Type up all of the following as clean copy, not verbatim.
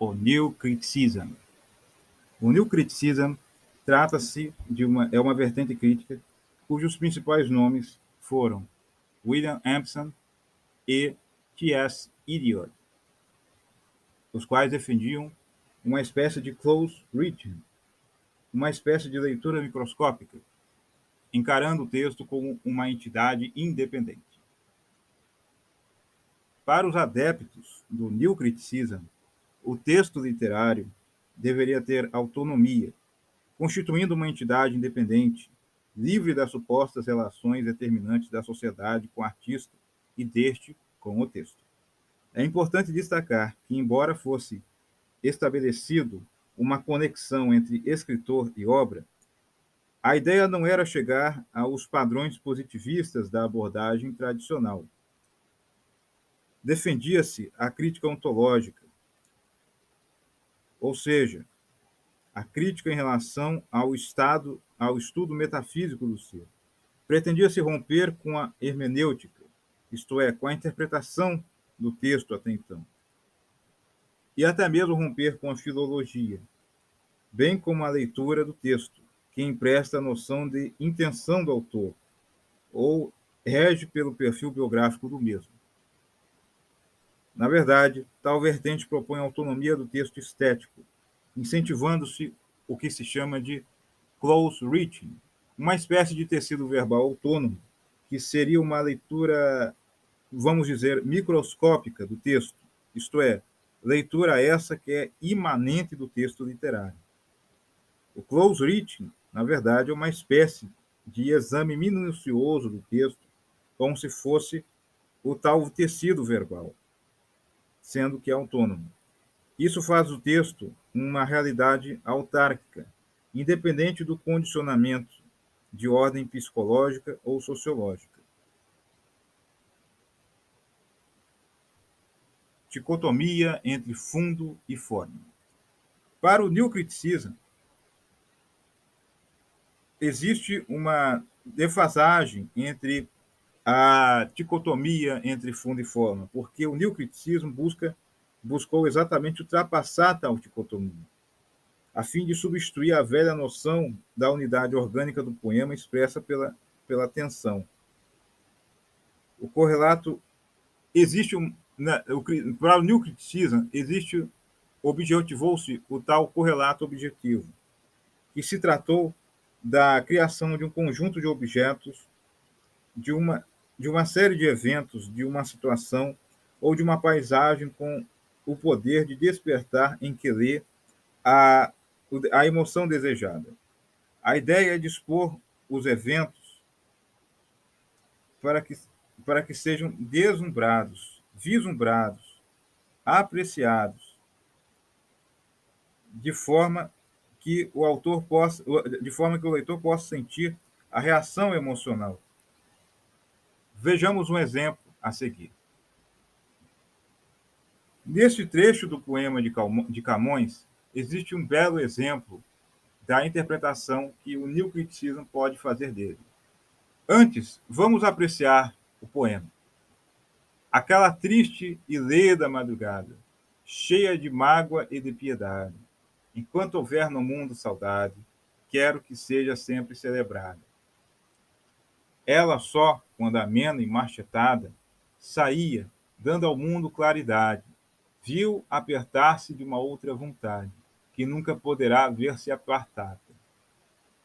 o New Criticism. O New Criticism trata-se de uma vertente crítica cujos principais nomes foram William Empson e T.S. Eliot, os quais defendiam uma espécie de close reading, uma espécie de leitura microscópica, encarando o texto como uma entidade independente. Para os adeptos do New Criticism, o texto literário deveria ter autonomia, constituindo uma entidade independente, livre das supostas relações determinantes da sociedade com o artista e deste com o texto. É importante destacar que, embora fosse estabelecido uma conexão entre escritor e obra, a ideia não era chegar aos padrões positivistas da abordagem tradicional. Defendia-se a crítica ontológica, ou seja, a crítica em relação ao estudo metafísico do ser. Pretendia-se romper com a hermenêutica, isto é, com a interpretação do texto até então, e até mesmo romper com a filologia, bem como a leitura do texto, que empresta a noção de intenção do autor, ou rege pelo perfil biográfico do mesmo. Na verdade, tal vertente propõe a autonomia do texto estético, incentivando-se o que se chama de close reading, uma espécie de tecido verbal autônomo, que seria uma leitura, vamos dizer, microscópica do texto, isto é, leitura essa que é imanente do texto literário. O close reading, na verdade, é uma espécie de exame minucioso do texto, como se fosse o tal tecido verbal, sendo que é autônomo. Isso faz do texto uma realidade autárquica, independente do condicionamento de ordem psicológica ou sociológica. Dicotomia entre fundo e forma. Para o New Criticism, existe uma defasagem entre a dicotomia entre fundo e forma, porque o New Criticism buscou exatamente ultrapassar tal dicotomia, a fim de substituir a velha noção da unidade orgânica do poema expressa pela tensão. O correlato existe para o New Criticism objetivou-se o tal correlato objetivo, que se tratou da criação de um conjunto de objetos, de uma série de eventos, de uma situação ou de uma paisagem com o poder de despertar em que lê a emoção desejada. A ideia é dispor os eventos para que sejam deslumbrados, vislumbrados, apreciados, de forma que o leitor possa sentir a reação emocional. Vejamos um exemplo a seguir. Neste trecho do poema de Camões, existe um belo exemplo da interpretação que o New Criticism pode fazer dele. Antes, vamos apreciar o poema. Aquela triste e leda madrugada, cheia de mágoa e de piedade, enquanto houver no mundo saudade, quero que seja sempre celebrada. Ela só, quando amena e marchetada, saía, dando ao mundo claridade, viu apertar-se de uma outra vontade, que nunca poderá ver-se apartada.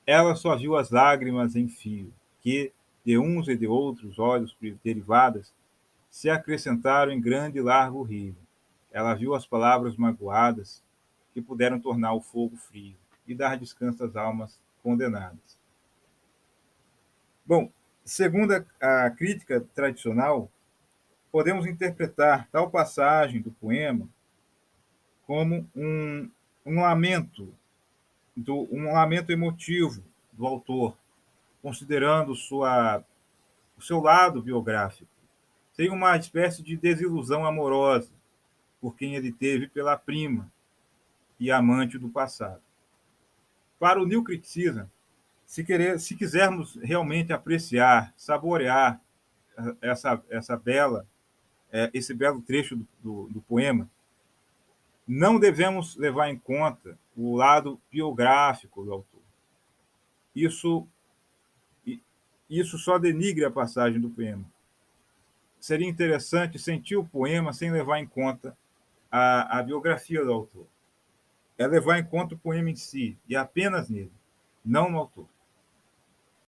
Ela só viu as lágrimas em fio, que, de uns e de outros olhos derivadas, se acrescentaram em grande e largo rio. Ela viu as palavras magoadas, que puderam tornar o fogo frio e dar descanso às almas condenadas. Bom, segundo a crítica tradicional, podemos interpretar tal passagem do poema como um lamento, um lamento emotivo do autor, considerando o seu lado biográfico. Tem uma espécie de desilusão amorosa por quem ele teve pela prima e amante do passado. Para o New Criticism, se quisermos realmente apreciar, saborear esse belo trecho do poema, Não devemos levar em conta o lado biográfico do autor. Isso, isso só denigre a passagem do poema. Seria interessante sentir o poema sem levar em conta a biografia do autor. É levar em conta o poema em si, e apenas nele, não no autor.